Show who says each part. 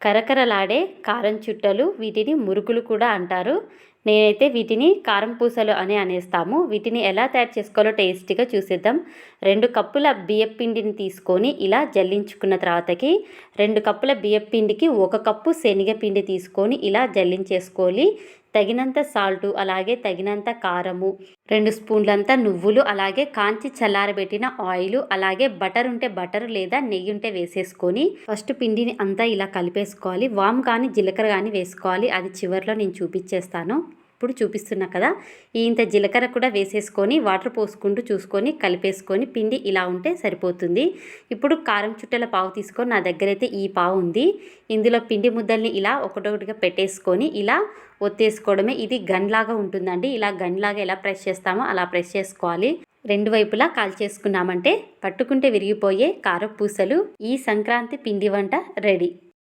Speaker 1: కరకరలాడే కారం చుట్టలు, వీటిని మురుకులు కూడా అంటారు. నేనైతే వీటిని కారం పూసలు అని అనేస్తాము. వీటిని ఎలా తయారు చేసుకోవాలో టేస్టీగా చూసేద్దాం. 2 కప్పుల బియ్యపిండిని తీసుకొని ఇలా జల్లించుకున్న తర్వాతకి 2 కప్పుల బియ్యపిండికి 1 కప్పు శనగపిండి తీసుకొని ఇలా జల్లించేసుకోవాలి. తగినంత సాల్టు, అలాగే తగినంత కారము, 2 స్పూన్లంత నువ్వులు, అలాగే కాంచి చల్లారబెట్టిన ఆయిల్, అలాగే బటర్ ఉంటే బటర్ లేదా నెయ్యి ఉంటే వేసేసుకొని ఫస్ట్ పిండిని అంతా ఇలా కలిపేసుకోవాలి. వామ్ కానీ జీలకర్ర కానీ వేసుకోవాలి. అది చివరిలో నేను చూపించేస్తాను. ఇప్పుడు చూపిస్తున్నా కదా, ఇంత జీలకర్ర కూడా వేసేసుకొని వాటర్ పోసుకుంటూ చూసుకొని కలిపేసుకొని పిండి ఇలా ఉంటే సరిపోతుంది. ఇప్పుడు కారం చుట్టల పావు తీసుకొని నా దగ్గర అయితే ఈ పావు ఉంది. ఇందులో పిండి ముద్దల్ని ఇలా ఒకటొకటిగా పెట్టేసుకొని ఇలా ఒత్తేసుకోవడమే. ఇది గన్లాగా ఉంటుందండి. ఇలా గన్లాగా ఎలా ప్రెస్ చేస్తామో అలా ప్రెస్ చేసుకోవాలి. 2 వైపులా కాల్చేసుకున్నామంటే పట్టుకుంటే విరిగిపోయే కారపూసలు. ఈ సంక్రాంతి పిండి వంట రెడీ.